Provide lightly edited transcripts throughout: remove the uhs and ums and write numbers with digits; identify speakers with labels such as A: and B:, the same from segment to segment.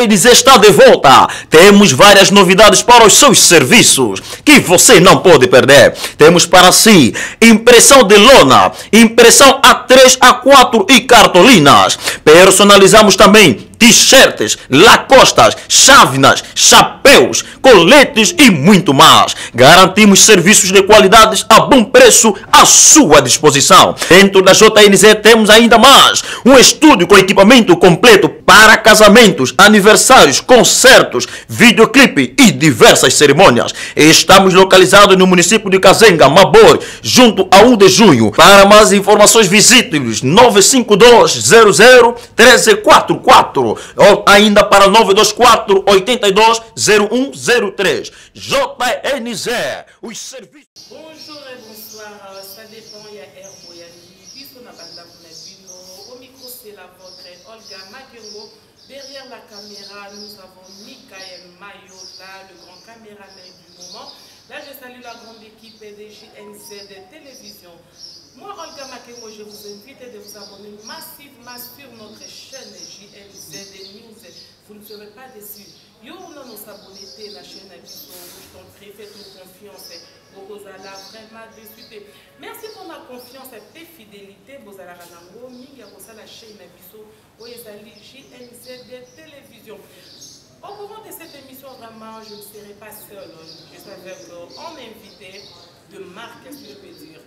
A: JNZ está de volta. Temos várias novidades para os seus serviços que você não pode perder. Temos para si impressão de lona, impressão A3, A4 e cartolinas. Personalizamos também t-shirts, lacostas, chávenas, chapéus, coletes e muito mais. Garantimos serviços de qualidade a bom preço à sua disposição. Dentro da JNZ temos ainda mais um estúdio com equipamento completo para casamentos, aniversários, concertos, videoclipe e diversas cerimônias. Estamos localizados no município de Kazenga, Mabor, junto a 1 de junho. Para mais informações visite-nos 952001344 ou ainda para 924-820103. JNZ, os serviços.
B: Bonjour et bonsoir, ça dépend, il y a Herbo, il y a Biso Nabanda Bounabino. Au micro, c'est la vôtre, Olga Makengo. Derrière la caméra, nous avons Mikael Mayota, le grand caméraman du moment. Là, je salue la grande équipe de JNZ Télévision. Moi, Olga Makengo, je vous invite de vous abonner massivement sur notre chaîne JNZ News. Vous ne serez pas déçus. Yo, on nous abonner la chaîne Abisso. Je t'en prie, faites-nous confiance. Vous allez vraiment discuter. Merci pour la confiance et la fidélité. Vous allez ranango, minga la chaîne Abisso. Vous allez JNZ Télévision. Au courant de cette émission, vraiment, je ne serai pas seule. Je suis avec un invité de marque, si je peux dire.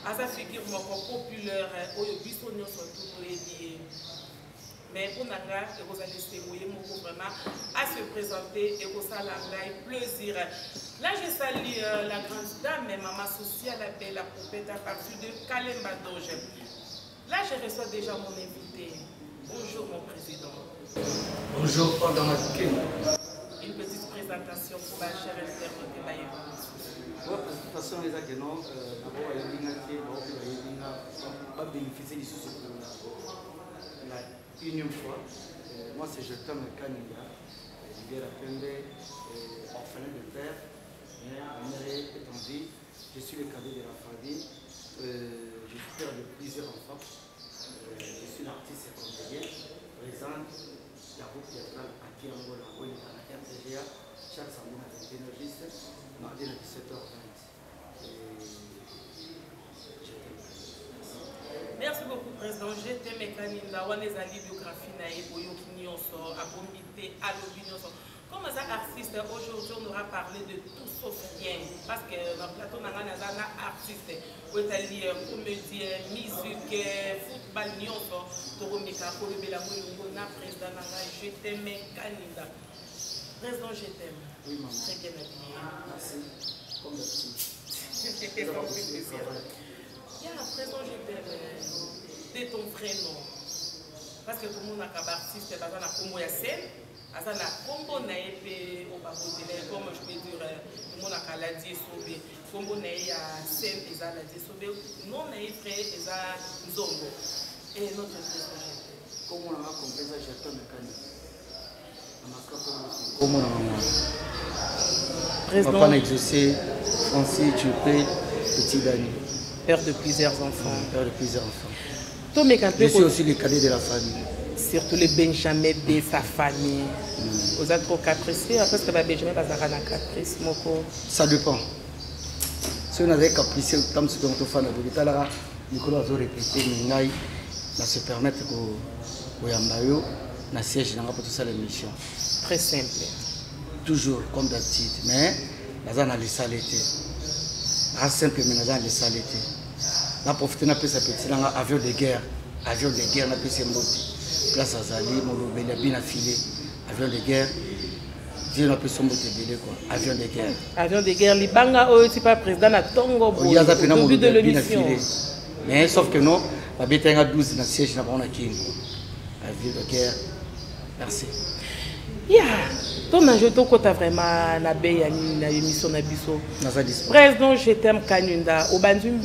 B: À sa figure populaire, au Bisso nous sont tous liés. Mais pour Nanga, vous allez se vraiment à se présenter et vous allez plaisir. Là, je salue la grande dame, maman sociale, la poupette à partir de Kalemba Doge. Là, je reçois déjà mon invité. Bonjour, mon président.
C: Bonjour, Olga Makengo.
B: Une petite présentation pour la chère internaute de Baïba.
C: La présentation est que non, d'abord, il y a bénéficier du souci la unième fois. Moi, c'est Jetem Kanina. Je viens d'apprendre orphelin de père. Ma mère est en vie. Je suis le cadet de la famille. Je suis père de plusieurs enfants. Je suis l'artiste conseiller. Présente la groupe théâtrale à Kiangola, à la RTGA, chaque samedi à 21h, mardi à 17h20.
B: Merci beaucoup, Président. J'étais mécaniste. On les a dit biographie naïve, Boyokini, à Bombité, à l'opinion. Comme un artiste, aujourd'hui, on aura parlé de tout sauf rien. Parce que dans le plateau, on a un artiste. On a dit comédien, musique, football, nyonso. Toromika, Kolobela, Moyongona, Président Nanga, je t'aime, mécaniste. Président, je t'aime.
C: Oui, maman.
B: Très bien habillé.
C: Merci. Comme d'habitude.
B: À présent, je t'aime de ton vrai nom. Parce que tout le monde a un artiste, il y a un combo à scène, il y a un combo naïpe au babotelé, comme je peux dire, tout le monde a un ladie sauvé. Combo naïpe à scène, il y a un ladie sauvé. Non naïpe, il y a un zongo. Et notre président.
C: Comment on a compris ça, j'ai un mécanisme. Comment on a
B: président.
C: Papa n'a exaucé, Francis, tu payes, petit Dani.
B: Père de plusieurs enfants.
C: Père de plusieurs enfants.
B: Je
C: suis aussi le cadet de la famille.
B: Surtout le Benjamin de sa famille. Vous êtes trop capricieux. Après, ce que Benjamin va faire un caprice.
C: Ça dépend. Si on avait capricieux, comme ce que notre fan a dit, Nicolas a répété, mais il se permettre que Yambayo, na siège dans tout ça l'émission.
B: Très simple.
C: Toujours comme d'habitude. Mais, là, on a les saletés. Ah, simple, mais on a les saletés. On a profité de sa petite avion de guerre. Avion de guerre, on a pu se monter. Place à Zali, on a bien affilé. Avion de guerre. On a pu se monter. Avion de guerre.
B: Avion de guerre, Libanga, tu pas président à Tongo, au début de l'émission.
C: Mais sauf que non, on a 12 dans le siège, on a avion de guerre. Merci.
B: Yeah. Ton enjeu, ton côté vraiment na émission na biso. Président, je t'aime Kanunda. Au Bandum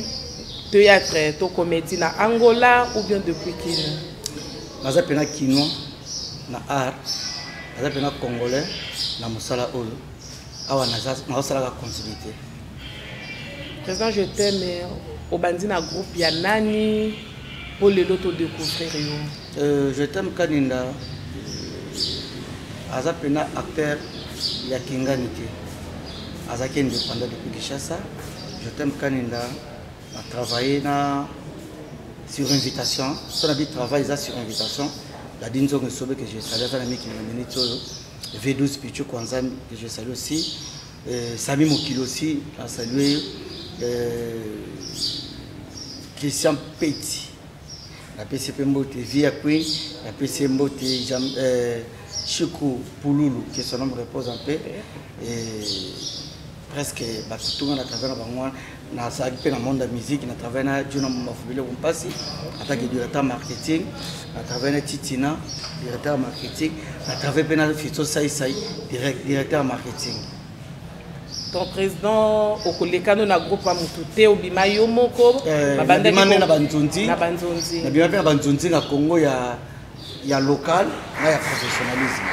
B: théâtre, ton comédie na Angola ou bien depuis Kino?
C: Naza pena Kino na art. Naza pena congolais na musala olo. Awa naza la continuité.
B: Président, je t'aime au Bandum na groupe ya nani pour le loto découvrir yo.
C: Je t'aime Kanunda. aza pena acteur ya Kingani te. Azaki indépendant depuis Kinshasa. Je t'aime Kaninda a travaillé sur invitation. Son habit de travail est sur invitation. La Dinzo que je salue, la famille qui m'a mené V12 Pichu Kwanzam que je salue aussi. Sami Mokilo aussi, a salué. Christian Petit. La PCP Mbote Via Queen, la PCP Mbote Chico Pouloulou, qui son nom repose en paix. Presque tout le monde a travaillé dans le monde de la musique, à travers le directeur marketing, à travers Titina, directeur marketing, à travers le Fito Saïsaï, directeur marketing.
B: Ton président, au collègue, nous avons un groupe à Moutouté, au Bimayo Moko,
C: na Banzonzi, na Congo, il y a local, il y a professionnalisme.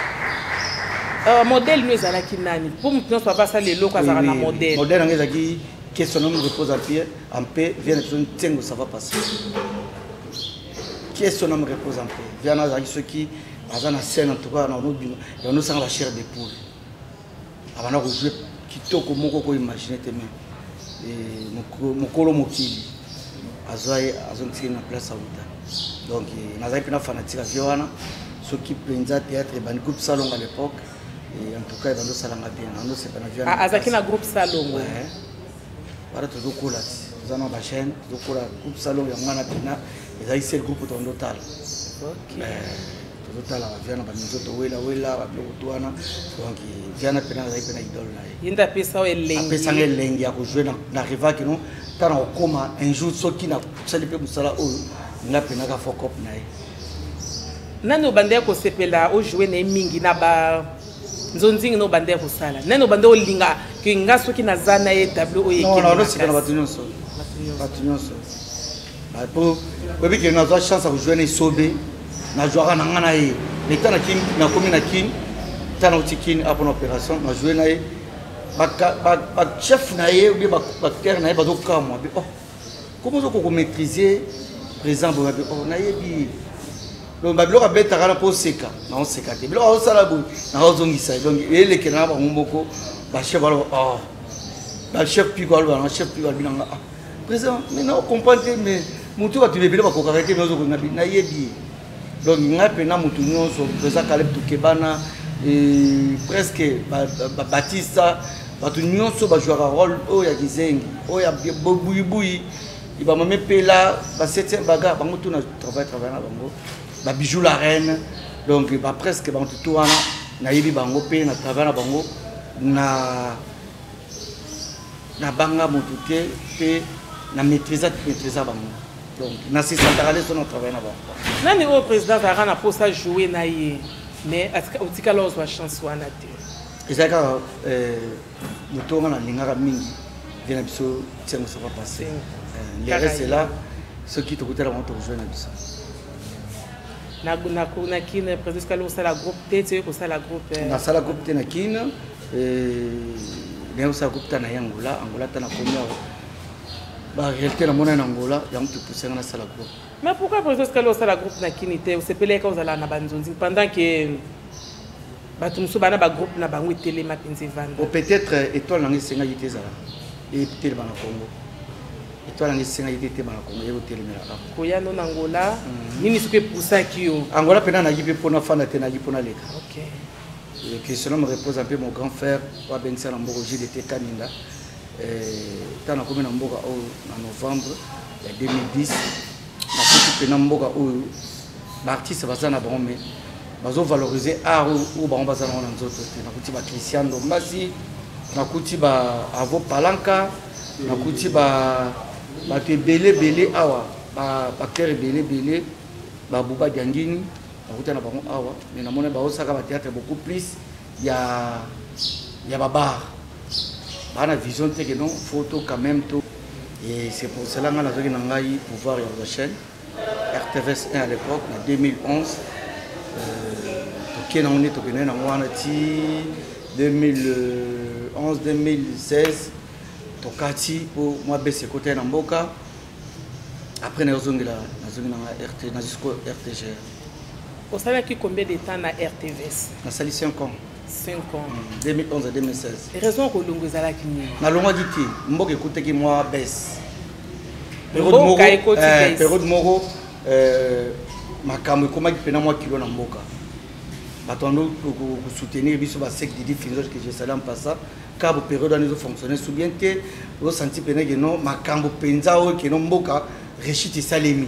B: Modèle nous est qui nani pour nous soit pas ça les locaux ça un modèle
C: modèle on est qui question nous repose en paix vient de tengo ça va passer question nous repose en paix vient à ceux qui dans la scène en tout cas on nous sent la chair des poules avant de jouer kitoko moko ko imaginer tellement et mokolo mokili azoye azonti na place à donc nazali pena fanatique viwana ceux qui penza théâtre et ban groupe salon à l'époque. Et en tout cas, il y a un bien.
B: Azaki na groupe salon.
C: Ouais. Voilà tout le coup là. Nous avons ma chaîne, tout le groupe salon, il y a un pina. Et là, c'est le groupe total.
B: Ok.
C: Total, il y a un peu de wela, donc il y a un pina, il y a un idole là.
B: Il y a un pesa elengi.
C: Un pesa elengi, il y a joué dans riva qui nous. Tant au coma un jour, ceux qui n'a pas le musala ou n'a pina qu'à faire cop naï.
B: Nano bandé ko sepela o jouer na mingi na ba. Nzonzingi no bande kusala neno bande olinga kinga soki na zana ye tableau o yeki
C: non c'est pas batunyoso ba po bebi ke na za chance à jouer na sobe na jouera na ngana ye l'état na kin na komi na kin tana utikin après opération na jouer na ye ba chef na ye ou ba terre na ye ba do kamwa bi oh comment on peut maîtriser présent bo oh na ye bi donc babilo kabeta kana po seka na on seka te bilo o sala bu na o zongisa donc ele ke na ba ngomoko ba chef balo oh ba chef pi ko ba chef pi ko binanga président mais non comprendre mais mutu ba tu bebelo ba ko karete mais ozo ngabi na yebi donc ngape na mutu nyonso président Caleb Tukebana et presque ba Batista ba tu nyonso ba jouer rôle o ya kizengi o ya bobuibui iba mame pela ba 7e baga ba mutu na travail na bango ba bijou la reine donc ba presque ba tout wana na yibi bango pe na travail na bango na banga motuté pe na maîtriser bango donc na si centraliser son travail na bango
B: nani au président va na posa jouer na ye mais au tika la ozo chance wana te
C: ezaka mutonga na lingaka mingi vient biso tiens ça va passer les restes là ceux qui te coûtent la montre jouer na biso
B: na kine président kalo sala groupe tete ko sala groupe
C: na sala groupe tete na kine leo sala groupe tana yangola angola tana komia ba réalité na mona na angola ya mtu pousser na sala groupe
B: mais pourquoi président kalo sala groupe na kine te se pele ka ozala na banzonzi pendant que batu musu bana ba groupe na bango tele mapinzi vanda
C: peut-être étoile na ngisenga yite zala et tele bana Congo étoile na ngisenga yite bana Congo yego tele mera
B: koya no Angola nini suke poussa kio
C: Angola pena na yipe pona fana te na yipe pona leka
B: OK
C: et question me repose un peu mon grand frère wa bensa na mboko JDT Kaninda tana komi na mboka o na novembre ya 2010 na kuti pena mboka o ba artiste bazana bon mais bazo valoriser art ou ba bazana na nzoto te na kuti ba Christian Dombasi na kuti ba Avo Palanka na kuti ba te belé awa ba acteur belé ba Buba Diangini na kuti na bango awa mais na mona ba osaka ba théâtre beaucoup plus ya babar bana vision te que non photo quand même tout et c'est pour cela nga nazoki na ngai pouvoir ya la chaîne RTVS 1 à l'époque en 2011 toke na on tokene na wana ti 2011 2016 tokati pour moi baisser côté na mboka après na zongela na RT na jusqu'au RTG
B: Au salaire qui combien de temps na RTVS?
C: Na sali 5 ans.
B: 5 ans.
C: 2011 à 2016.
B: Et raison que l'on a qui ni.
C: Na longa diti, mboka écoute qui moi baisse. Période moro makambo koma ki pena moi kilo na mboka. Batondo ko soutenir biso ba sec de diffusion que j'ai salé en passant. Cabo période nous fonctionner sous bien que vous senti pena que non makambo penza o que non mboka rechiti salemi.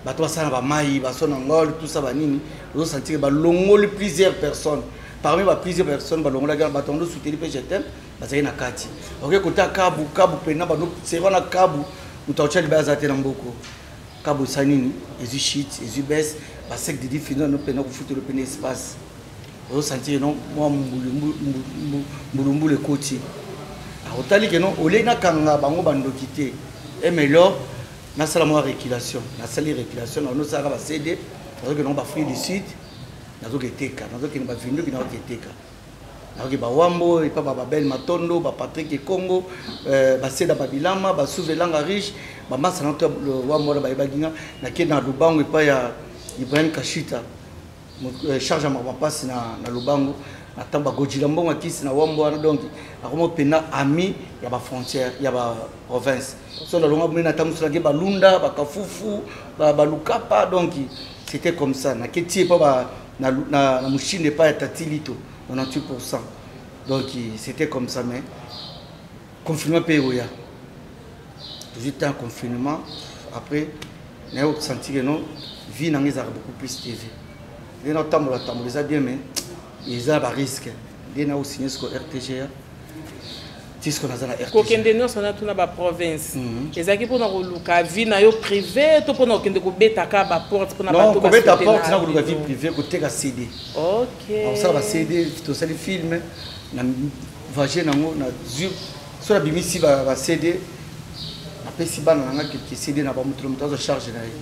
C: Bato ça na ba mai ba sona ngol tout ça ba nini. Vous senti que ba longoli plusieurs personnes. Parmi plusieurs personnes ba longola ga batondo soutenir pe jetem bazali na kati. OK côté Cabo pena ba no c'est na Cabo utaocha libaza te na mboko. Cabo sanini ezu shit ezu bes ba sec de diffusion no pena ko futur pena espace. Vous sentez non moi mbulumbu le koti otali que non ole na kanga bango bando kité et mais là na sala mo récupération na sali récupération na sala ba CD parce que non ba fruit du sud na zo keteka na zo ke ba vindo ki na keteka na ke ba wambo et pas ba belle matondo ba Patrick Congo ba seda ba bilama ba souvelanga riche ba masa na to wambo ba baginga na ke na lubango et pas ya Ibrahim Kashita charge ma passe na lubango atamba gojila mbongo kisi na wambo na donc akomo pena ami ya ba frontière ya ba province so na longa mena tamusula ke ba lunda ba kafufu ba lukapa donc c'était comme ça na ketie pas ba na mushine pas ya tatilito 98%. Donc c'était comme ça mais confinement péoya toujours en confinement après n'a eu senti que non vie n'a beaucoup plus TV. Les notamment la table les a bien mais ils ont un risque. Les n'a aussi signé ce RTGA. Qu'est-ce qu'on a dans la RTGA?
B: Quand on est dans toute la province, les équipes pour nous luka vie na yo privé, tout pour nous qu'on découvre bêta ka ba porte pour nous pas tout.
C: Non, bêta porte na luka vie privée côté ka CD.
B: OK.
C: Alors ça va CD, tout ça les films na vagé na ngo na zu sur la bimisi va CD. Après si bana nga que CD na ba mutu mutu charge na ye.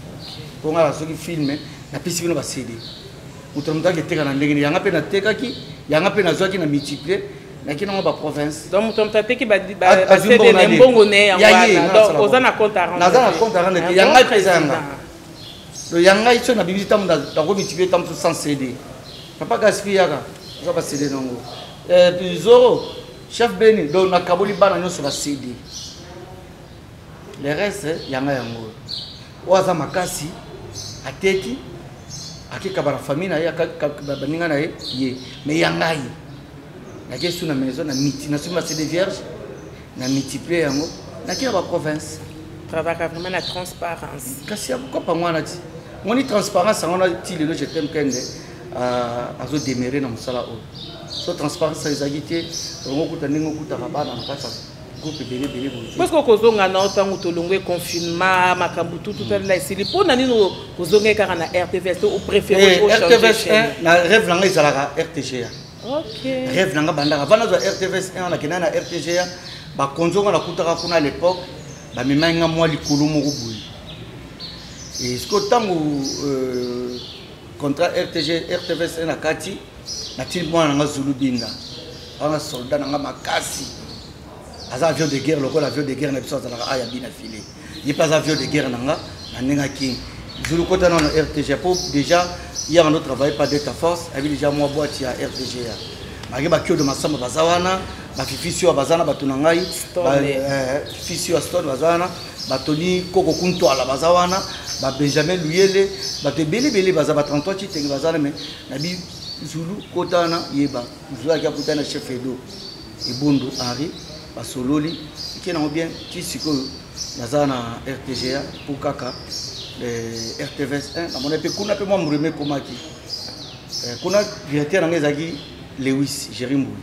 C: Pour nga so ki film na pesi bino ba CD. Mutu ki teka na ndenge yanga pe na teka ki yanga pe na zo ki na multiplier na ki na ba province.
B: Donc mutu mtate ki ba CD na mbongo ne yanga donc ozana compte à rendre.
C: Na za na compte à rendre yanga présanga. Le yanga iso na bimisi tam da ko multiplier tam sans CD. Papa gaspiller yaka za ba CD nango. Puis zoro chef Beni donc na kaboli bana nyoso ba CD. Le reste yanga yango. Oaza makasi ateki akika bara famille na ya baninga na ye mais yangai na kesu na maison na miti na suma c'est des vierges na multiplier yango na kila ba province
B: travaille vraiment la transparence
C: kasi ko pa mwana ti ngoni transparence ngona ti lelo je t'aime kende azo demeurer na musala o so transparence les agité ngo kuta ningo kuta bana na kasa
B: parce que kozonga na otango tolongwe confinement makambu tout là ici pour nani no kozonga kaka na RTVS ou préféré au
C: RTVS 1 na rêve nanga izalaka RTGA.
B: OK.
C: Rêve nanga bandaka bana zo RTVS 1 na kena na RTGA ba konzonga na kutaka kuna à l'époque ba memanga moi likulu moko boui. Et ce que tango contrat RTVS 1 na kati na til moi nanga Zulu Binga. Anga soldat nanga makasi. Az avion de guerre, le avion de guerre n'a pas aya bien affilé. Il pas avion de guerre nanga, nanga king. Zulu kota na RTGA pour déjà hier on travaille pas d'état force, avec déjà moi boîte à RTGA. Magi ba kyo de masamba bazawana, ba fifisio bazana batunangai, ba fifisio stone bazana, ba Tony Koko Kunto ala bazawana, ba Benjamin Luyele, ba te belé baza ba 33 chiteng bazana mais nabi Zulu kota na yeba. Zulu ya puta na chef Edo. Ibondo Henri basololi qui n'a bien qui siko nazana RTGA pour kaka RTVS 1 na mon épée kuna pe moi mreme komaki kuna directeur ngezaki Lewis Jerimboui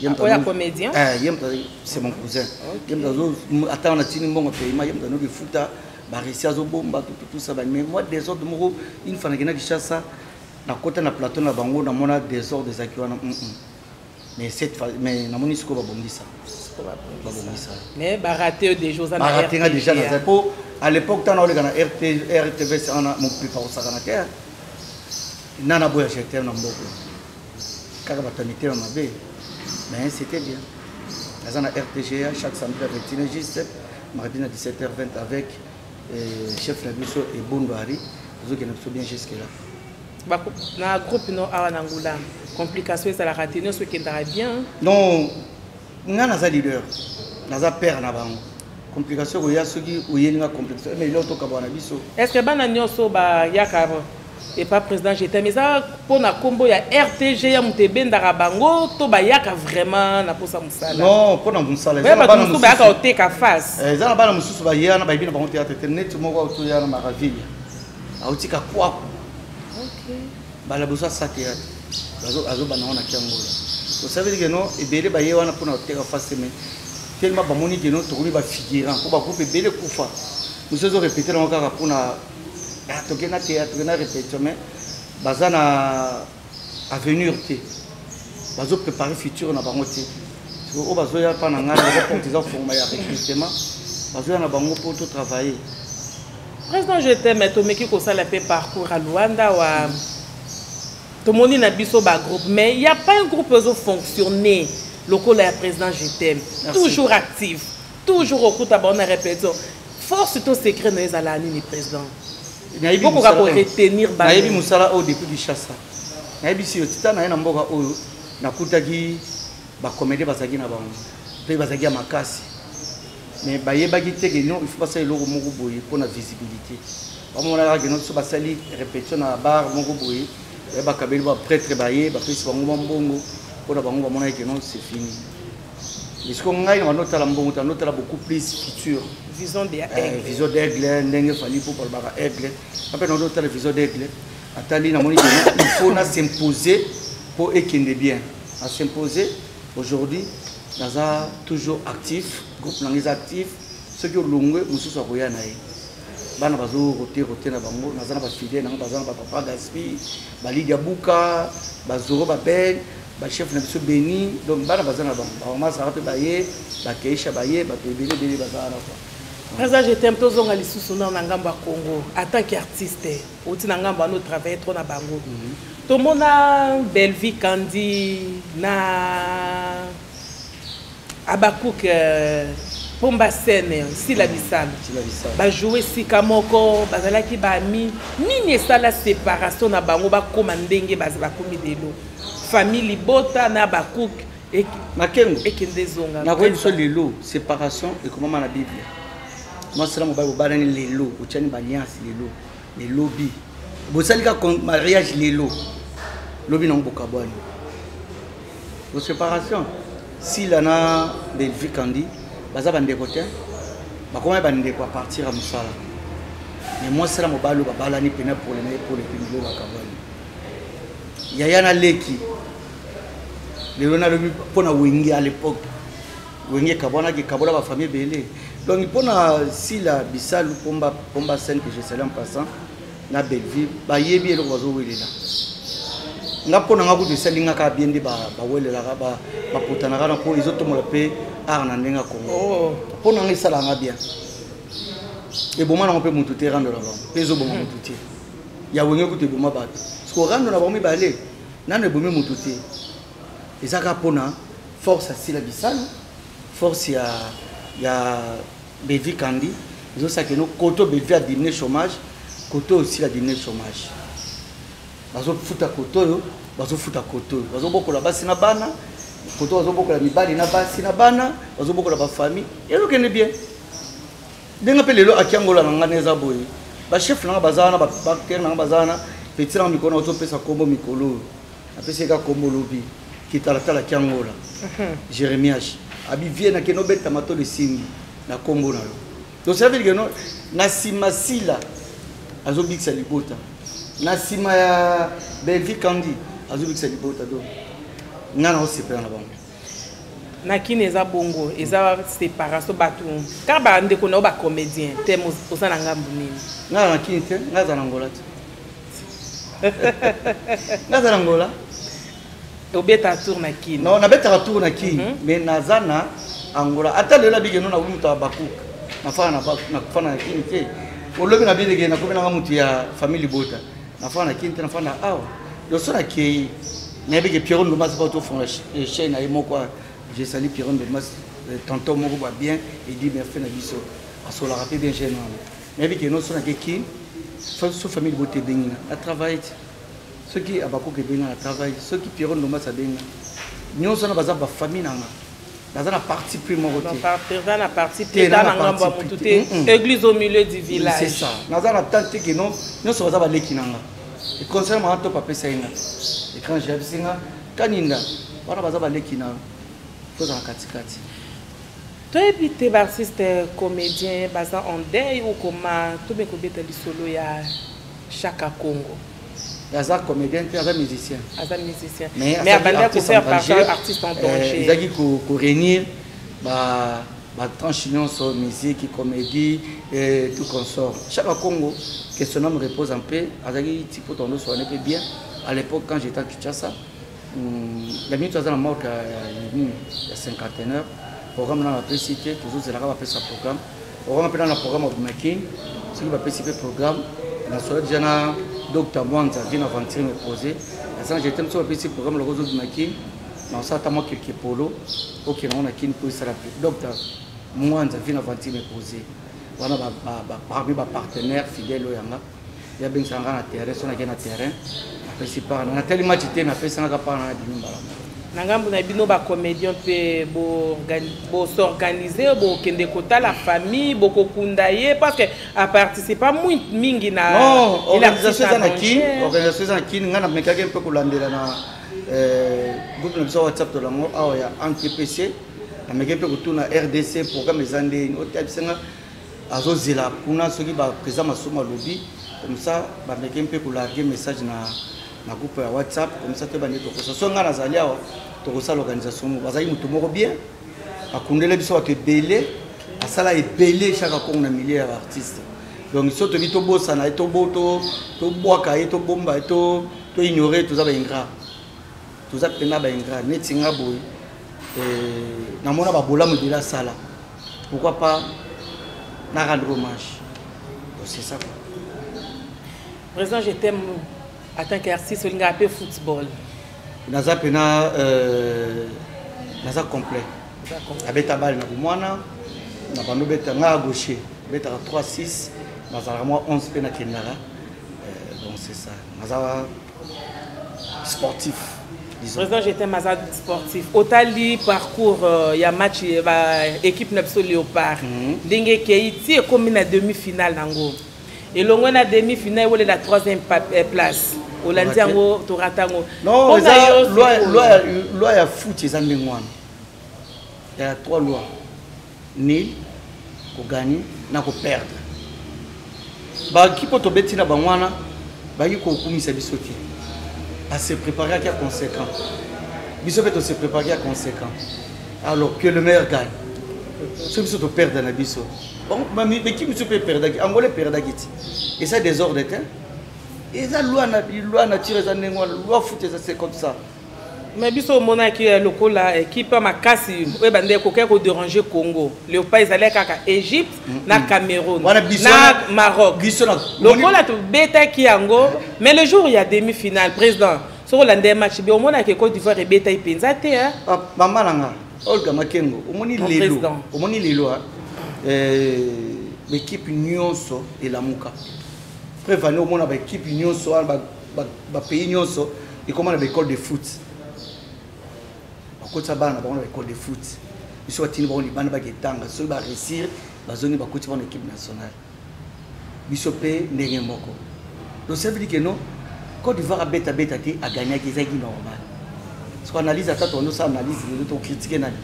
B: yemta comédien
C: yemta c'est mon cousin yemta zo attendre na tini mbongo paiement yemta no bifuta ba réussir zo bomba tout ça mais moi désordre moko une fois na kina Kishasa na kota na plateau na bango na mona désordre zakiwana mais cette fois mais na monisco ba bongisa.
B: Mais baraté des choses à
C: baraté déjà dans pour à l'époque tant on a RTVS on a mon plus fort ça na terre nana boya j'étais na mboko kaka batanité na mabe mais c'était bien dans la RTGA chaque samedi avec Tinegiste mardi à 17h20 avec chef Nabiso et Bondouari nous qui nous bien jusque là
B: Na groupe no awa nangula. Complication ça la raté ce qui est bien.
C: Non, nga naza leader. Naza père na bango. Complication ko ya soki oyelinga complication mais là to ka bana biso.
B: Est-ce que bana nyoso ba yaka et pas président j'étais mais ça pour na combo ya RTG ya mutebenda rabango to ba yaka vraiment na posa musala.
C: Non, pour na musala.
B: Ça bana mususu ba yaka oteka face.
C: Ça bana mususu ba yana ba bina ba monter tete net moko auto ya na maraville. Autika kwa.
B: OK.
C: Bala bosa sakia. Azo bana ona kiangola. Vous savez que non et belé ba yewana pour na oteka face mais tellement ba moni que non to ba figurant ko ba groupe belé kufa. Nous avons répété dans encore pour na tokena théâtre na répétition mais bazana avenir té. Bazo préparer futur na bango té. O bazo ya pa na ngana ba porter za former ya recrutement. Bazo ya na bango pour tout travailler.
B: Président je t'aime mais to meki ko sala pe parcours à Luanda wa to moni na biso ba groupe mais il y a pas un groupe qui fonctionner. Local la président je t'aime toujours actif toujours au coup ta bonne répétition force ton secret dans les alani ni président il faut qu'on retenir ba
C: nayebi musala au depuis du chassa nayebi si otita na na mboka oyo nakutaki ba comédie bazaki na bango pe bazaki ya makasi mais bayebaki te que non il faut passer eloko moko boye pour la visibilité bamona ka non so basali répétition na bar moko boye ba kabeli ba prêtre baye ba pesi bango mbongo pour la bango bamona que non c'est fini parce qu'on a une autre lambon une autre beaucoup plus future
B: vision des
C: vision d'aigle ndenge fali pour parler aigle après notre autre vision d'aigle atali na moni il faut na s'imposer pour équiner bien à s'imposer aujourd'hui naza toujours actif groupe langis actif ceux qui ont longue mususu akoya na ye bana bazo roter na bango naza na ba fidèle na baza na papa Gaspi balidi abuka bazoro ba belle ba chef na biso Beni donc bana bazana ba mama ça rapé baye ba keisha baye ba bébé bazana quoi.
B: Président je t'aime to zonga lisusu na ngamba Congo en tant qu'artiste oti na ngamba no travailler trop na bango. To mona Belvi Kandi na Abakouk Pomba Sene si la bisale ba jouer sika moko bazalaki ba mi nini ça la séparation na bango ba komandenge ba komi delo famille Bota na Bakouk et
C: Makengo
B: et Kendezonga
C: na quoi so lelo séparation et comment na Bible moi c'est là mon bible ba ni lelo utiani ba alliance lelo lobby bosalika mariage lelo lobby na mboka bwani pour séparation si la na Belvi Kandi baza bandeko te bakoma bandeko à partir à musala mais moi c'est là mon balo babala ni pena pour les pindelo bakabwani yaya na leki lelo na lobi pona wengi à l'époque wengi kabona ki kabola ba famille belé donc pona si la bisalu pomba scène que je salue en passant na Belvi ba yebi eloko bazo welela nga pona nga kutu salinga ka biende ba welela ba potana kana po izotomola pe arna ndenga Congo pona nga sala nga bien et bon mana on peut mutu te rendre là-bas peso bon mutu te ya wengi kutu boma ba ko rando na bomi balé nane bomi mututé ezaka pona force à la bisale force ya Belvi Kandi zo ça que no koto Belvi a diminué chômage koto aussi a diminué chômage bazo futa koto yo bazo futa koto bazo bokola basi na bana koto bazo bokola mibali na basi na bana bazo bokola ba famille et donc est bien denga pelelo akiangola ngana eza boye ba chef na bazana ba bakter na bazana petit na mikona otopesa kombo mikolo apeseka kombo lobi kitalatala kiangola Jérémias abi vie na keno beta mato de simbi na kombo na yo donc ça veut dire que non na simasila azobikisa libota na sima ya Belvi Kandi azobikisa libota do ngana osepela na bango
B: na kini eza bongo eza séparation batu car ba ndeko na ba comédien temo osana ngambu nini
C: ngana na kini te ngaza na ngola te ngaza na ngola
B: obeta tour na kini
C: non na beta tour na kini mais nazana angola ata lela bigeno na umuta Bakouk na fana na kini te olobi na bidege na komena mutu ya famille Bota na fana kini te na fana awa do sona ke na bige Pierron de Mas pas to fond la chaîne ay moko je salue Pierron de Mas tonton moko ba bien et dit bien fait na biso asola rapide bien jeune na bige no sona ke ki fa so famille Bota bengina a travailler ceux qui abako ke benga na travail ceux qui Pierrot Ndomba sa benga nyonso na baza ba famille nanga dans la partie primo côté
B: dans la partie dans ngamba mututé église au milieu du village
C: c'est ça dans la tante que non nyonso baza ba leki nanga et concernant to papa sainga écran j'ai singa kaninda wana baza ba leki na chose en katikati.
B: Toi et artiste comédien basé en deuil ou comment tout bien que tu solo ya Chaka Congo.
C: Aza comédien puis aza musicien.
B: Aza musicien. Mais avant de faire partie artiste en danger.
C: Il a dit qu'on réunir bah tranchillon sur musique, comédie et tout consort. Chaka Congo que son nom repose en paix. Azagi tipo tondo so peu bien. À l'époque quand j'étais à Kinshasa, la minute à la mort il y a 51 heures. Programme dans la PCT, toujours c'est là qu'on va faire ce programme. On va faire un programme de making, ce qui va participer au programme. Dans ce cas, docteur Mwanza vient aventure me poser. J'étais sur le programme le réseau de making. Dans ça, t'as moi quelques polos. Ok, on a qui pour ça docteur Mwanza vient aventure me poser. Voilà, parmi mes partenaires fidèles au Yanga. Il y a bien ça dans le terrain, on a gagné le terrain. On a tellement de temps, on a fait ça, on a pas
B: Nangambu na bino ba comédien pe bo s'organiser bo kende kota la famille bo kokundaye parce que a participer muito mingi na
C: organisation za kin ngana mekake mpe kulandela na groupe na WhatsApp to lango awa ya NTPC na mekake mpe kutuna RDC programme ezande otabisenga azozela kuna soki ba présent masoma lobby comme ça ba mekake mpe kularger message na groupe ya WhatsApp comme ça te bandi to ko so ngana zali awa to ko sa l'organisation mo bazali mutu moko bien akundele biso to belé asala ebelé Chaka Congo na milliers d'artistes donc so to bito bossa na to boto to boaka to bomba to ignorer tout ça ba ingrat tout ça pena ba ingrat netinga boy na mona ba bolamu de la sala pourquoi pas na rendre hommage c'est ça quoi.
B: Président, je t'aime en tant qu'artiste, on a appelé football.
C: Naza pena naza complet. Abeta bal na bumwana na bando beta nga gaucher beta 3-6 naza moi 11 pena kendara donc c'est ça. Naza sportif.
B: Président, j'étais mazad sportif. Otali parcours ya match équipe Napso Léopard. Dingue Keiti est comme une demi-finale nango. Et l'on a demi-finale ou la 3e place. Olandiango toratango.
C: Non, loi ya foot eza ndengwana. Il y a 3 lois. Nil, ko gagner, na ko perdre. Ba kipo to betina bangwana, ba yi ko kumisa bisoki. À se préparer à conséquent. Biso peut se préparer à conséquent. Alors que le meilleur gagne. Ce qui se perd dans la biso. Bon, mais qui me peut perdre? Angolais perdre et ça désordre hein. Et ça loi nature ça loi foot c'est comme ça.
B: Mais biso mona qui est local la équipe makasi e bande ko ko déranger Congo. Le pays allait kaka Égypte na Cameroun na Maroc. Local to beta ki yango mais le jour il y a demi-finale président. Sur l'andé match bi o mona ke Côte d'Ivoire beta ipenza te hein.
C: Mama nanga Olga Makengo o moni lelo l'équipe nyonso et la muka. Prévenez au monde avec l'équipe nyonso ba pays nyonso et comment avec école de foot. Ba kota bana ba école de foot. Ils sont tini ba bana ba ketanga so ba réussir ba zone ba koti ba équipe nationale. Bisopé ndenge moko. Donc ça veut dire que non Côte d'Ivoire a beta te a gagné qui est normal. Ce qu'on analyse à tâton nous ça analyse nous critiquer nani.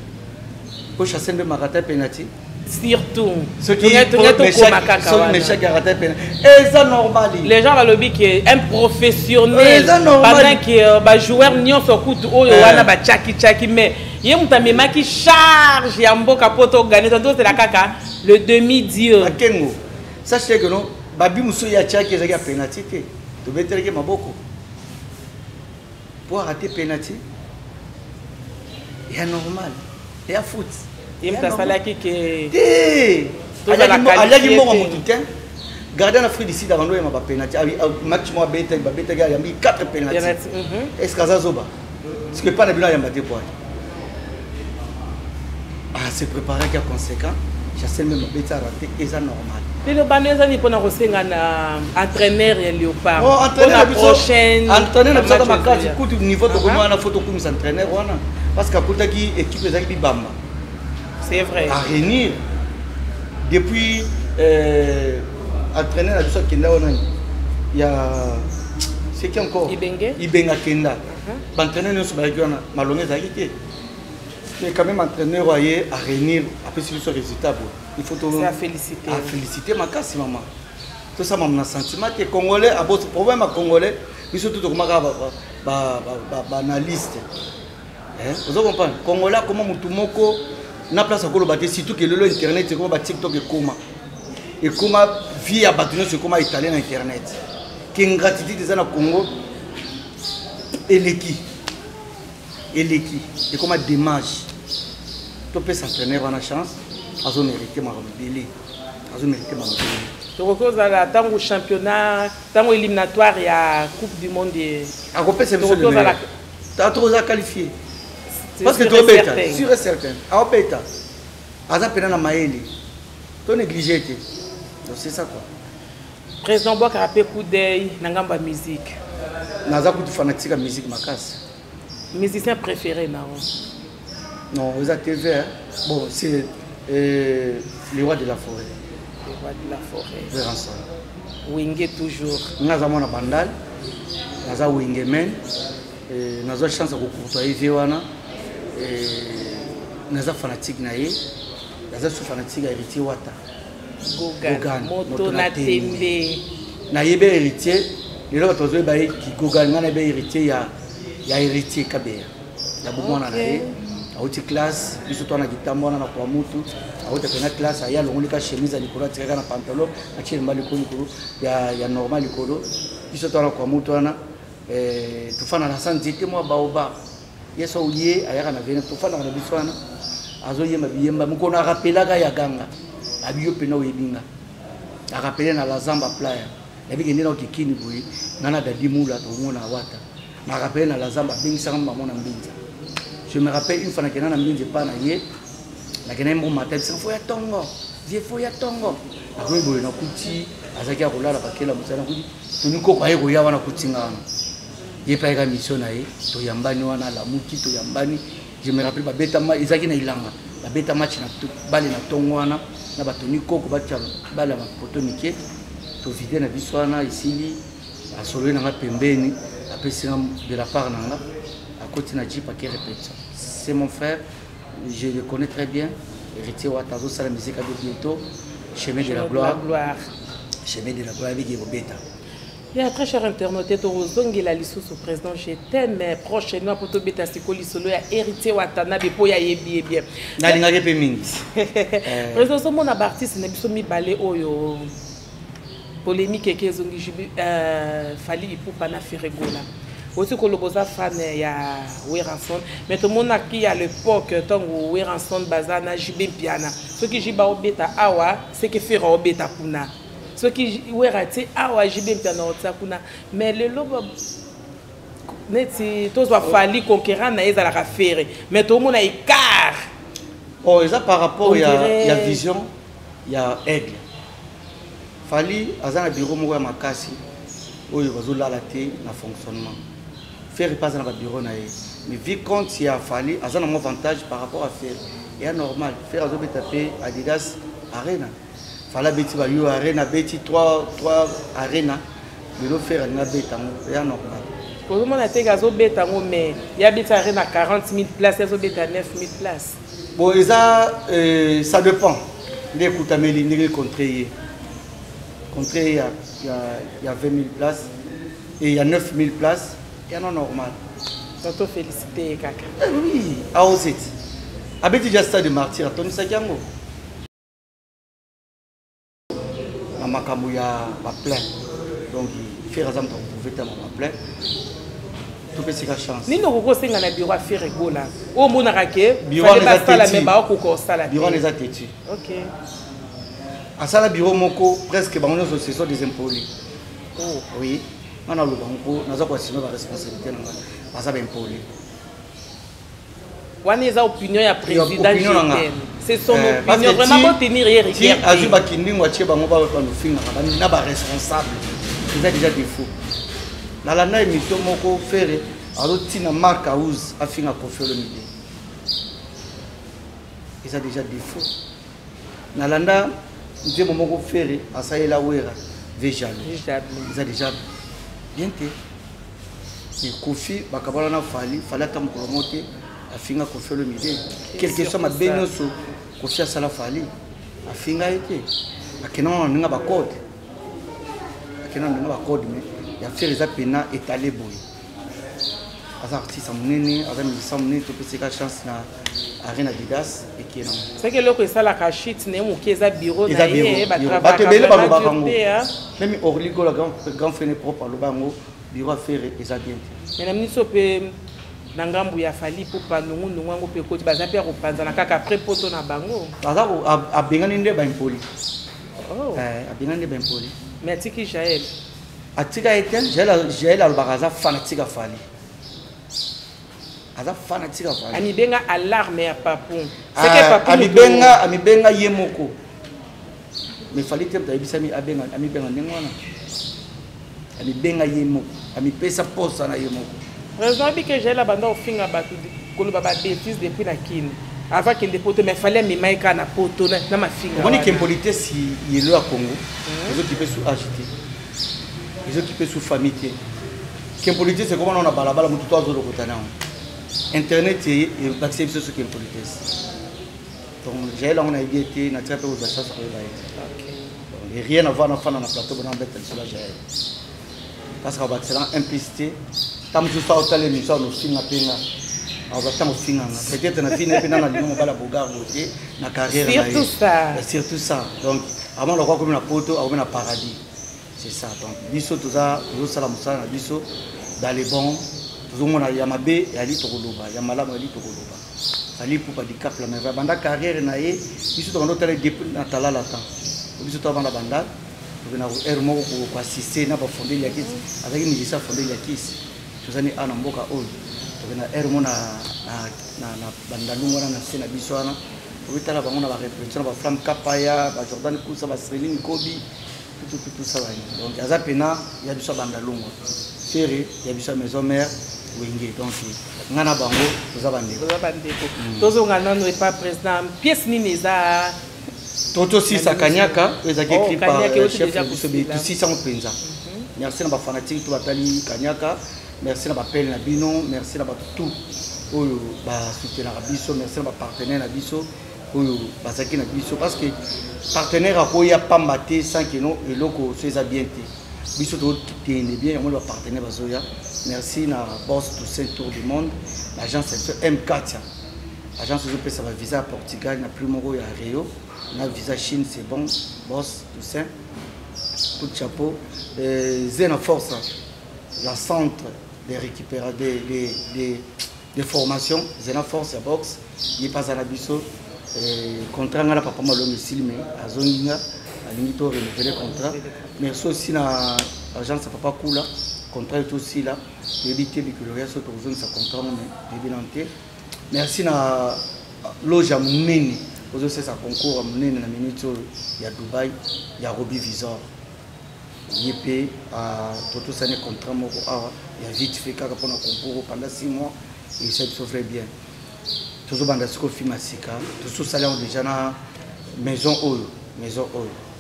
C: Pour chasser de marata penalty
B: surtout
C: ceux qui chaque penalty et ça normal
B: les gens va le dire que un professionnel pendant que ba joueur nyon so kutu oyo wana ba chaki mais yé mutamema qui charge ya mboka poto gagner donc c'est la kaka le demi-dieu
C: Makengo ça c'est que non babi muso ya chaki ezaki penalty te to beteleke maboko pour rater penalty c'est normal et à foot
B: il t'a fallu que
C: allez moi mon temps garder en Afrique d'ici avant ma penalty match moi beta il y a mis 4 penalty est-ce que ça zoba parce que pas de bilan il y a maté quoi ah c'est préparé qu'à conséquent Chassel même bêta raté et ça normal.
B: Le baneza ni pona kosenga na entraîneur ya Léopard.
C: Oh, entraîneur la
B: prochaine.
C: Entraîneur na ça makati coup niveau de comment na photo comme entraîneur wana parce que akuta ki équipe ezaki bibamba.
B: C'est vrai.
C: À réunir depuis entraîneur la biso kenda wana il y a c'est qui encore Ibenga Kenda. L'entraîneur ne se bat pas malhonnête à quitter. Mais quand même entraîneur à réunir après si ce résultat il faut
B: à féliciter.
C: À féliciter ma casse maman. Tout ça m'a sentiment que congolais a beaucoup problème à congolais, ils sont tout comme analyste. Vous comprenez congolais comment mutumoko na place à kolobaté surtout que le internet c'est comme TikTok et comment via bâtiment c'est comme italien internet. Qui gratitude des na Congo et l'équipe et comme dommage tout peut s'entraîner en a chance à zone mérité ma rebelle à zone mérité ma rebelle
B: donc cause à la tango championnat tango éliminatoire et à coupe du monde
C: à couper c'est monsieur le meilleur t'as trop à qualifier parce que tu es sûr et certain à opéta à ça peine na maeli tu négligé donc c'est ça quoi.
B: Président Bois Carapé coup d'œil Nangamba musique.
C: Naza coup fanatique à musique makasi.
B: Musicien préféré non.
C: Non, vous avez TV hein? Bon, c'est le roi de la forêt.
B: Le roi de la forêt.
C: Véranson.
B: Wingé toujours.
C: Naza mona bandal. Naza wingé men. Naza chance de côtoyer Véwana. Naza fanatique naé. Naza sous fanatique à héritier Wata.
B: Gogan, moto na tembe.
C: Na yebe héritier, les gens qui ont été Gogan, na yebe héritier ya héritier Kabea. Ya beaucoup na naé, a haute classe, ils sont na gitambo na kwa mutu, a haute classe, aya longolika chemise likolo, tiraka na pantalon, a chimba likolo ya normal likolo, ils sont na kwa mutu na tu fana na sanzite mo baoba. Yeso uye aya na vene tu fana na biswana. Azo yema biyemba mukona rappelaka ya ganga. Abiyo pena oyebinga akapele na la zamba playa yabi ndena okikini boye nana dadi mula to mona wata na akapele na la zamba bingisa ngamba mona mbinza. Je me rappelle une fois na kenana mbinza pa na ye na kenana mo matin c'est faut ya tongo vie faut ya tongo akwe boye na kuti azaki akolala bakela musana kuti tuniko kwa yego ya wana kutingana ye pa eka mission na ye to yambani wana la muki to yambani. Je me rappelle babeta ma izaki na ilanga babeta match na bale na tongo wana na batoni koko batia bala mapoto nike to vider na biswana isili asolo na pembeni apesi de la part nanga à côté na jipa qui répète. C'est mon frère, je le connais très bien, héritier Watazo sala musique avec bientôt chemin de la gloire chemin de la gloire avec Bobeta.
B: Bien, très cher internaute, la lisusu président, je t'aime prochainement pour te bêta sikoli solo ya héritier Watanabe po ya yebi bien.
C: Na linga pe mingi.
B: Président so mona artiste na biso mi balé oyo polémique ke zongi jibi fali ipupa na Feregola. Aussi koloboza fan ya Weranson, mais tout le monde qui à l'époque tango Weranson bazana jibe piana. Ce qui jiba obeta awa, c'est que fera obeta puna. Ce qui est awa jibe piano tsakuna mais le lobo neti to soit fali conquérant na ezala ka faire mais tout monde a écart.
C: Oh ça par rapport il y a vision, il y a aigle. Fali azana bureau mo ya makasi oyo bazola la té na fonctionnement. Faire pas dans le bureau na ye. Mais vu compte il y a Fali azana un avantage par rapport à faire. Et normal faire azo taper Adidas Arena. Fala beti ba yo arena beti 3 arena de le faire na betango et normal.
B: Pour le monde a été gazo betango mais il y a beti arena 40 000 places et zo beta 9 000 places.
C: Bon et ça dépend. Les coutameli ni contraire. Contraire il y a 20 000 places et il y a 9 000 places et non normal.
B: Toto félicité kaka.
C: Oui, à Ozit. Abeti déjà stade de martyr Tony Sakiango. Makambo ya ba plein donc faire exemple pour pouvez tellement ba plein tout petit chance
B: ni no ko senga na bureau faire gola o mona rake
C: bureau les
B: sala me ba ko sala
C: bureau les ateti
B: OK
C: à sala bureau moko presque ba on ce sont des impolis. Oh oui on a le banco naza ko assumer la responsabilité na ba ça ba impoli
B: wana eza opinion ya président C'est son opinion. Vraiment, tenir hier.
C: Si Azuba Kinding, Wachi, Bangoba, n'a pas responsable. C'est déjà défaut. Dans la émission, Moko Ferré, alors Tina Marc Aouz a fini à confier le milieu. Ils ont déjà défaut. Dans la Nous Moko Ferré, à Saïla Ouera, Véjal. Ils ont déjà bien été. Et Kofi, Bakabalana Fali, fallait attendre pour monter, à finir à confier le milieu. Quelque chose m'a béni sur Kofi à Sala Fali, à finir à été. À Kenan, on n'a pas code. À Kenan, on n'a pas code, mais il y a fait les appels étalés boy. Az artiste amunene, avec les samnés, tout petit cas chance na arena Didas et qui est non.
B: C'est que l'autre ça la cachette, n'est mon qui est bureau,
C: ils a bureau. Bah tu belle ba bango. Même Orligo la grand frère propre le bango, bureau à faire et ça bien.
B: Mais la ministre peut nangambu ya fali pour pas nungu nungu pe ko ba zaper ko panza na kaka après poto na bango.
C: Aza a bengani nde ba impoli.
B: Oh.
C: A bengani ba impoli.
B: Mais tiki Jaël.
C: Atika Etienne, Jaël al baraza fanatique à fali. Aza fanatique à fali.
B: Ami benga alarme ya papon. C'est que papon.
C: Ami benga yemoko. Mais fali tem ta ibisami abenga ami benga nengwana. Ami benga yemoko. Ami pesa posa na yemoko.
B: Raison bi que j'ai la bande au finga batu ko ba bêtise depuis la kin. Avant qu'il dépote mais fallait me maika na poto na ma finga.
C: On dit qu'impolité si il est à Congo. Les autres qui peuvent sous agiter. Les autres qui peuvent sous famille. Qu'impolité c'est comment on a balabala mutu to azolo kotana. Internet et accès sur ce qu'impolité. Donc j'ai là on a été na très peu aux achats sur le bail. Rien à voir dans fan na plateau on embête sur la j'ai. Parce qu'on va être implicité. Tam tu fais autant l'émission nous films à peine. On va tant au film. Peut-être na film et puis na lion on va la bogar côté na carrière. Surtout ça. Donc avant le roi comme na poto, on na paradis. C'est ça. Donc biso tout ça, nous ça la musa na biso dans les bons. Tout le monde a yamabe et ali tokoloba, yamala ali tokoloba. Ali pour pas handicap la mais banda carrière na ye, biso to ndo tele depuis na talala temps. Biso to banda banda. On a ermo pour assister na ba fonder ya kisi. Avec une mission fonder ya kisi. Tuzani ana mboka oyo tokena ermo na bandalungu wana na sena biso wana tokitala bango na ba représentation ba flamme kapaya ba Jordan Kusa ba Sreline Kobi tout ça va donc aza pena ya biso bandalungu fere ya biso maison mère wenge donc ngana bango toza bandeko
B: tozonga nano et pas président pièce nini za
C: Toto Sisa Kanyaka ezaki écrit par chef de tout 600 penza merci na ba fanatique to batali Kanyaka. Merci à l'appel na bino, merci à tout oyo ba soutenir na biso, merci à partenaire na biso oyo bazaki na biso parce que partenaire a koya pambate sans que non eloko soza bien té. Biso to tene bien moi ba partenaire bazoya. Merci na boss tout saint tour du monde, l'agence M4. Agence de ça va visa à Portugal na plus moro ya Rio, na visa Chine c'est bon, boss tout saint. Coup de chapeau, Zena Force la centre de récupérer des formations, Zena Force Box, il passe à la biso, contrat à la papa malo mais à Zoninga, à l'unité renouveler contrat. Merci aussi à l'agence Papa Kula, contrat est aussi là, éviter que le reste autour de sa contrat mais merci à loge à Mouneni, aux c'est sa concours à Mouneni la minute il y a Dubaï, il y a Robbie Visor. Yépé à tout ça n'est contrat moko awa il y a vite fait kaka pona concours pendant 6 mois et ça souffrait bien toujours banda siko fimasika tout ça là déjà na maison oyo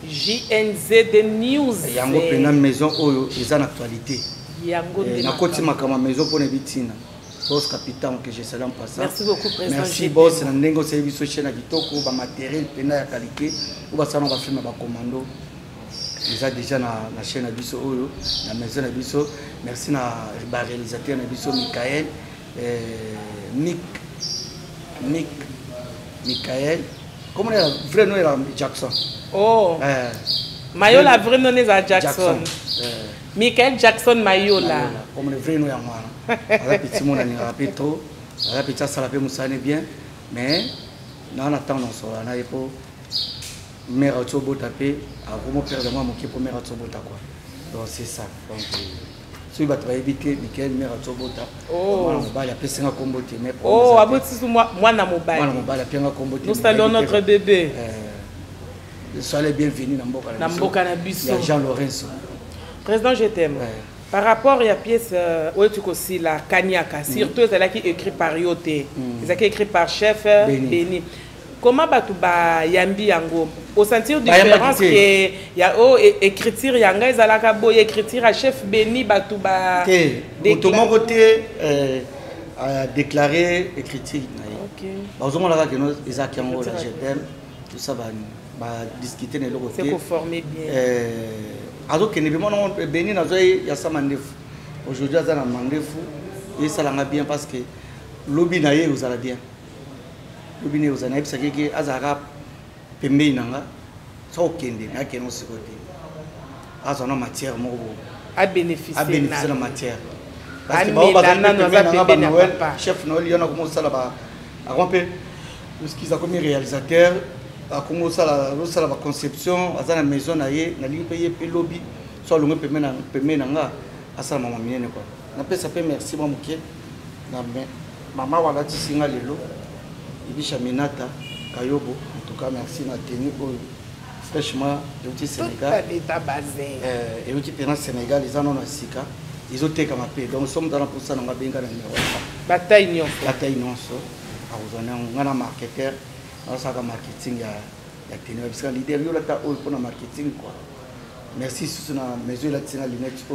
B: JNZ de News
C: yango pena maison oyo eza na actualité
B: yango
C: na koti makama maison pona bitina boss capitaine que je salue en passant
B: merci beaucoup président
C: merci boss na ndengo service chaîne kitoko ba matériel pena ya qualité ou ba sana ba film ba commando. Déjà na chaîne Abisso Oyo, la maison Abisso. Merci na réalisateur Abisso Michael, Michael. Comment est le vrai nom est Jackson?
B: Oh. Mayo la vrai nom est Jackson. Michael Jackson Mayola.
C: Comme le vrai nom est moi. La petite monde a rappelé trop. La petite ça la fait moussaner bien, mais on attend non ça. On a pas mère Atsobo tapé à vraiment perdre moi mon qui pour mère Atsobo quoi. Donc c'est ça. Donc soki bato bayebi te Michael Mère azobota mwana mobali apesinga kombo te mais
B: abotisi mwana mobali
C: apenga kombo te.
B: Nous saluons notre bébé.
C: Soyez les bienvenus dans
B: Mboka na biso.
C: Jean Lorenzo.
B: Président, je t'aime. Par rapport à la pièce où tu aussi la Kanyaka, surtout celle qui est écrite par Yoté, celle qui est écrite par chef Béni. Comment batuba yambi yango au sentir différence que ya écriture yanga ezalaka boye écriture à chef Béni batuba
C: tout mon côté a déclaré écriture OK bazoma la que nous Isaac yango la GPM tout ça va discuter ne l'autre
B: c'est pour former bien
C: azo que ne be Béni nazo ya sa mandefu aujourd'hui azana mandefu et ça l'a bien parce que lobby na ye uzala bien lobby na uzana ebisa keke azaka pembe inanga so kende na keno sikote azona matière moko
B: à bénéficier
C: de matière parce que ba chef no liona comme ça là-bas a romper ce qu'ils a comme réalisateur a comme ça la conception azana maison na ye na li payer pe lobby so longo pembe nanga asala mama minene quoi na pesa pe merci moi muke na maman wala tisinga lelo ibisha minata kayobo en tout cas merci na tenu fraîchement au Sénégal et au terrain Sénégal ils en ont un sika ils ont été comme paix donc nous sommes dans la position on va bien gagner
B: bataille non
C: so a vous on a marketeur on ça marketing ya tenu parce que leader yo la ta pour na marketing quoi merci sur na mesure la tina lunette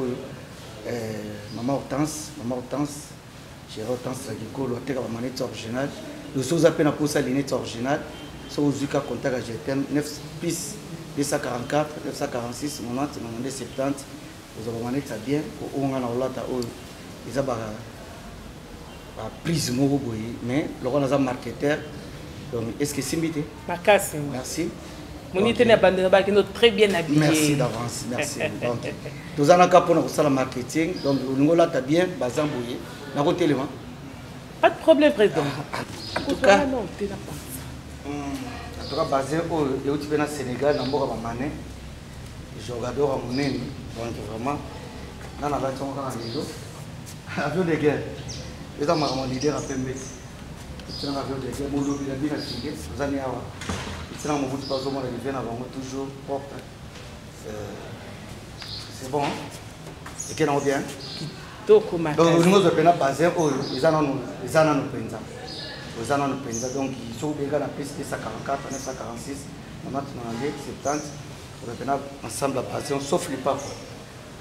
C: maman Hortense j'ai Hortense la giko le terre manette original nous sommes à peine pour ça lunette original so uzuka contact à GTM 9 plus 244 946 90 92 70 vous avez manette bien on a la lata ils a ba prise moko boy mais le on a marketeur donc est-ce que c'est invité merci
B: Monité n'a pas de nous très bien habillé.
C: Merci d'avance, merci. Donc, nous avons un pour le marketing, donc nous avons bien, bazan bouillé. N'a pas de
B: pas de problème, président.
C: En tout cas, basé au Sénégal, dans le Mané, je regarde à mon nez, donc vraiment, dans la version avion de guerre. Et dans ma leader à Pembe. C'est un avion de guerre, mon lobby a bien attiré, vous allez avoir. C'est un moment où les gens toujours propre. C'est bon. Et qu'elle en vient. Donc nous avons basé ils en ont donc ils sont bien la piste 144, 946, 90, 70. On va ensemble à passer, sauf les pas.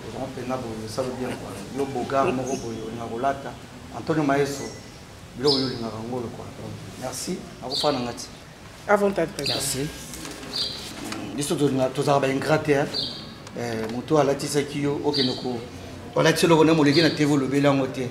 C: Ils ont fait ça bien quoi. Le boga, Morobo, Nagolata, Antonio Maeso, le Nagangolo quoi. Merci. À vous faire un gâteau.
B: Avantage.
C: Merci. Tous avons un gratter. Moto à la Tisakio, ok, nous. On a dit que nous avons un TV le bilan côté.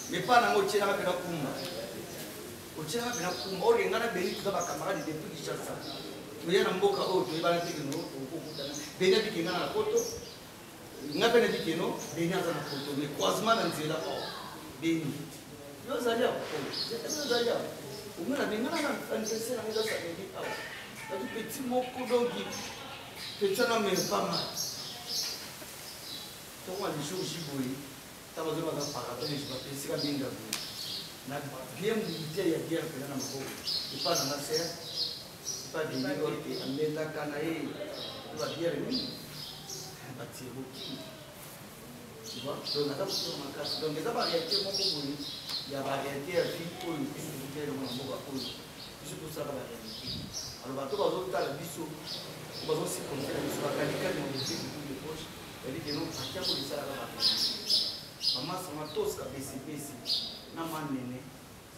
C: Mais pas dans le Tchèque, au Tchèque, on regarde les camarades depuis Kinshasa. Il y a un mboka autre, il y a un techno, il y a un techno, il y a un techno, il y a un photo, mais croisement dans le là, il y a un zalia, on a des gens qui ont un petit mot question non mais pas mal. Donc on les jours jiboui, ça va devoir faire paragraphe, je vais penser à bien d'abord. Na bien militaire ya bien que na mako. Et pas dans la serre, pas des lignes qui amènent la canaille, on va dire oui. Bâtir beaucoup. Tu vois, donc on a sur ma casse. Donc les variétés mon boulot, il y a variété à vie pour le plus de mon boulot pour. C'est pour ça la variété. Alors bateau va d'autres la biso, on va aussi compter la biso la qualité de mon équipe pour les poches. Elle dit que non, à qui a pour ça la variété. Maman ça m'a tous la BCPC. Na manene,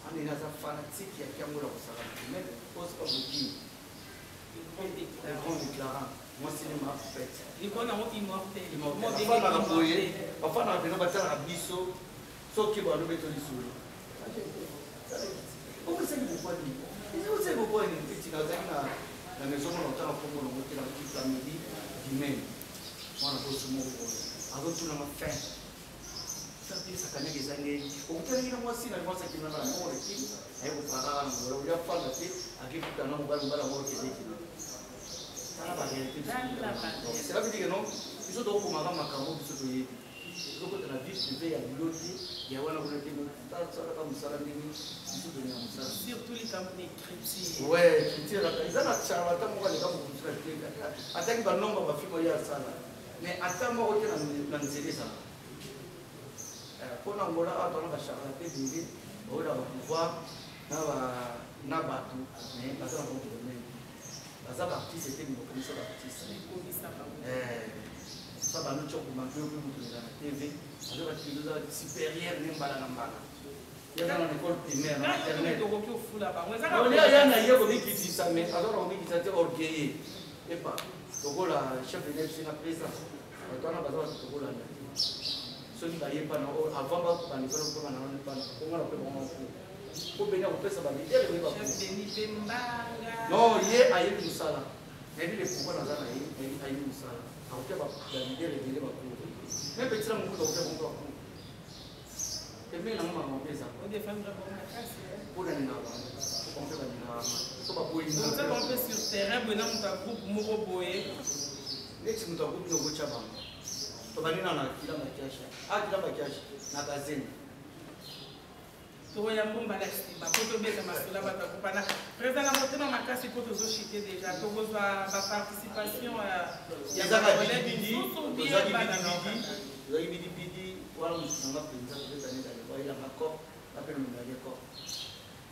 C: anene za fanatique ya qui a pour ça la mais pose pas beaucoup. Un grand déclarant. Moi, c'est ma fête.
B: Il y a un immortel.
C: Parfois, on a besoin de biso, sauf qu'il va nous mettre du sous. Vous savez pourquoi dire? Vous savez pourquoi il y a une petite dans la maison, on entend pour nous monter la petite famille, dimanche. On a besoin de nous. Avant tout, on a faim. Ça fait ça qu'il y a des années. Au bout de moi, si la voix qui m'a la mort, et qui est au parent, on va faire la paix, à qui tout un homme va la mort qui est. C'est là que je dis que non, il faut donc qu'on a macambo de ce pays. Il faut que la vie privée à l'autre, il y a un autre qui nous parle comme ça, il faut donner un ça.
B: Surtout les campagnes chrétiennes.
C: Ouais, chrétiens, ils ont la charlatan, on va les gars pour tout ça. Attends que le nombre va finir ça. Mais attends, moi, on est dans le CD ça. Pour nous, on a la charlatan, on a pouvoir, on a battu, mais pas ça, on a ça artiste c'était une commission d'artiste. Ça va nous choquer pour manquer au plus de la TV. Ça va être supérieur même pas la nambala. Il y a dans l'école primaire, maternelle. On est allé à Yégo qui dit ça, mais alors on dit qu'ils étaient orgueillés. Et pas. Donc la chef de l'élève c'est la présence. On a besoin de tout là. Ceux qui n'aillent pas avant pas pour l'école pour la nambala, on va le faire vraiment. Pour venir au pays, ça va dire que non, il est à Yélusala. Il y a des pouvoirs dans la vie, il y a Yélusala. En fait, il y a des délais. Même petit, on peut faire un peu. Et bien, on va faire ça.
B: On défend la casse.
C: Pour la nina, on fait la nina.
B: Donc, ça, on fait sur terrain, on a un groupe Moroboé.
C: Et tu nous as coupé au Chabam. Tu vas venir dans la Makiache. Ah, tu vas Makiache, dans la Zine.
B: Toya mbomba la sima poto beta masula bata kupana président na motema makasi poto zo chité déjà to kozwa ba participation ya ba collègue surtout bien bana
C: na bidi wala msanga penza beta nenda kwa ila makop apena mngaje ko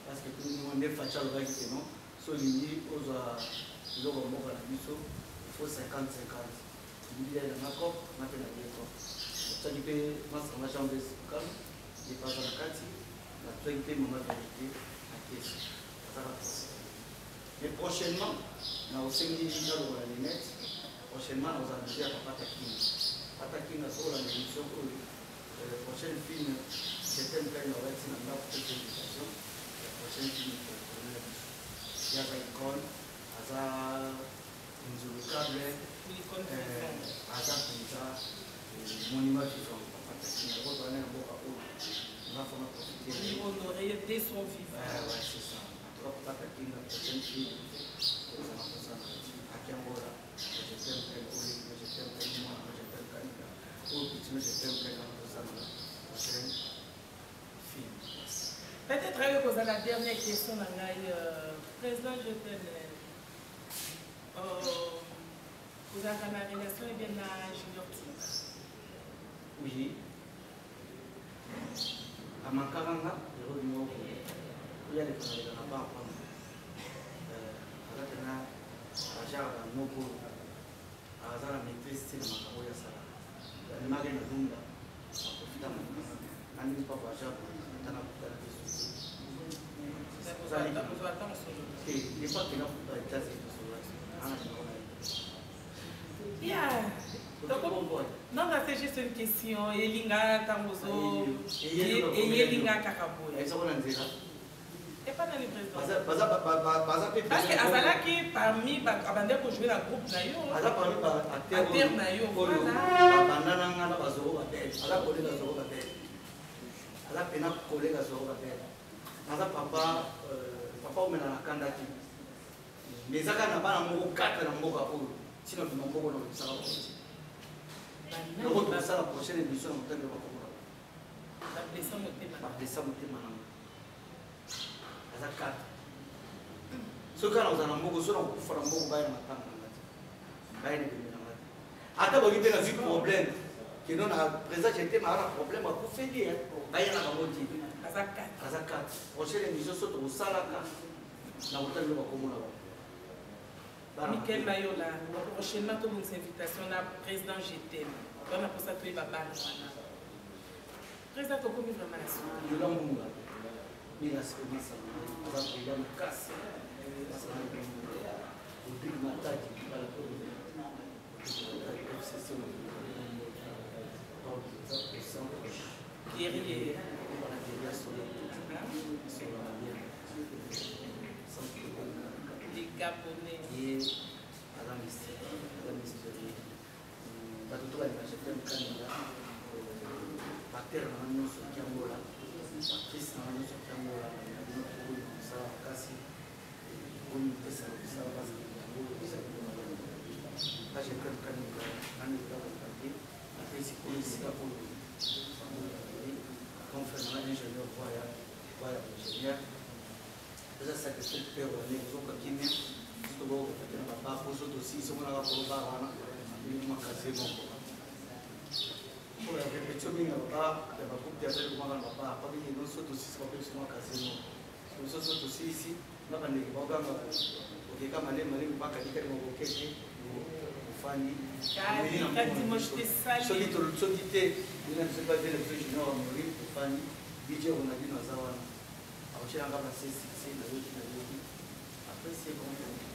C: parce que tout le monde est facha le baiki non so lini oza zo ko mboka na biso il faut 50-50 bidi ya makop na pena ko ça dit que masanga chambre kan et pas dans la kati la vérité, moment de vérité, la caisse. Mais prochainement, nous avons aussi mis la lunette. Prochainement, nous allons dire à Patakine. Patakine a sur la émission pour le prochain film. Je t'aime quand il aurait été dans la présentation. La prochaine film pour le il y a une icône, il y a une câble, il y a un monument vivant. Patakine, il y a un monument
B: il honorait dès son vivant.
C: Ouais, c'est ça. En tout cas, pour la prochaine fille, ça m'a fait ça. À Kiambola, je t'aime très beau, je t'aime très moi, je t'aime Kanina. Pour le petit, je t'aime très grand, ça m'a fait une fille.
B: Peut-être que vous avez la dernière question, président, je t'aime. Vous avez la relation et bien la junior team.
C: Oui. À Makaranga, je reviens au pays. Il y a des gens qui n'ont pas à prendre. Il y a des gens qui n'ont pas à maîtrise de Makaboya Sala. Il y a des gens qui n'ont pas à profiter de pas voyager pour les gens qui n'ont pas il n'est pas qu'il n'a pas été assez de
B: non, c'est juste une question. Elinga Tamozo et Yelinga Kakaboy. Et pas dans les présidents. Parce que Azalaki, parmi Abandé pour jouer la groupe Nayo. À terre Nayo.
C: Sinon, tu m'as beaucoup de ça. Donc, on ça la prochaine émission, on t'aime pas comme ça. Ça ce cas nous allons beaucoup sur le faire un bon bail matin. Attends, vous avez un problème. Que nous avons présenté un problème à vous faire dire. Bail à la moitié. Azaka. Prochaine émission, sur le salaka. Nous allons faire comme ça.
B: Michael Mayola, prochainement, toute nos invitations, la président GTM. On a pour ça que Baba président Toko vraiment la suite.
C: Je l'ai dit. Il a ce que dit ça. On va prier dans le casse.
B: Guerrier. Les Gabonais.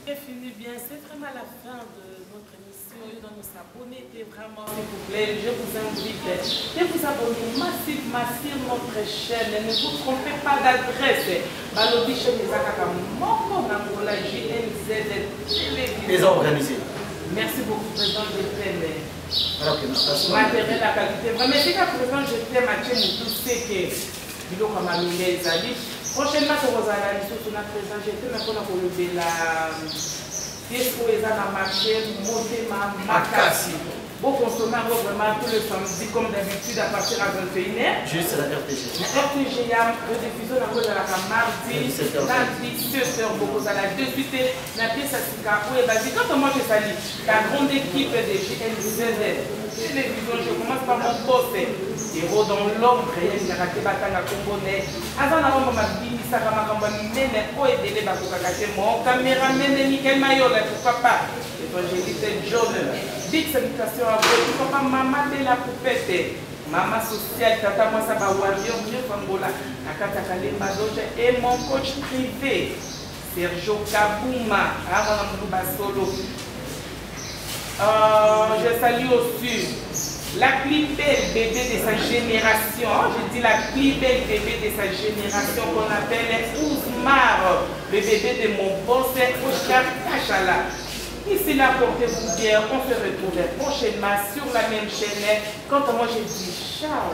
B: Et fini bien, c'est vraiment la fin de notre émission. Nous allons nous abonner, vraiment, s'il vous plaît, je vous invite de vous abonner massivement sur notre chaîne. Ne vous trompez pas d'adresse. Balobi chez les Akaka Moko Nangola JNZ Télévision.
C: Les organisés.
B: Merci beaucoup, président GTM. Matériel la qualité. Mais c'est qu'à présent, GTM a tout ce que Bilo Kamamile Zali. Prochainement, on va aller sur notre président GTM pour nous la pièce où ils ont marché, monter ma macassi. Pour consommer vraiment tout le samedi comme d'habitude à partir à 21h.
C: Juste la RTG.
B: La RTG, rediffusion à cause de la mardi, 17h, beaucoup à la 18h, la pièce à Singapur et basée. Quand moi je salue la grande équipe de GNZZ, télévision, je commence par mon boss, héros dans l'ombre, il y a raté Batanga Congolais. Avant d'avoir ma vie, ça va m'amener au et délai Bakokakate, mon caméraman Michael Mayola, pourquoi pas, évangéliste John. Big salutation à vous, papa, maman de la poupette, maman sociale, tata, moi ça va warrior, mieux Fangola, Akata Kalemba et mon coach privé, Sergio Kabouma, Solo. Je salue aussi la plus belle bébé de sa génération, je dis la plus belle bébé de sa génération qu'on appelle Ousmar, le bébé de mon boss, Oscar Kachala. Ici là, portez-vous bien, on se retrouve prochainement sur la même chaîne. Quant à moi, je dis ciao.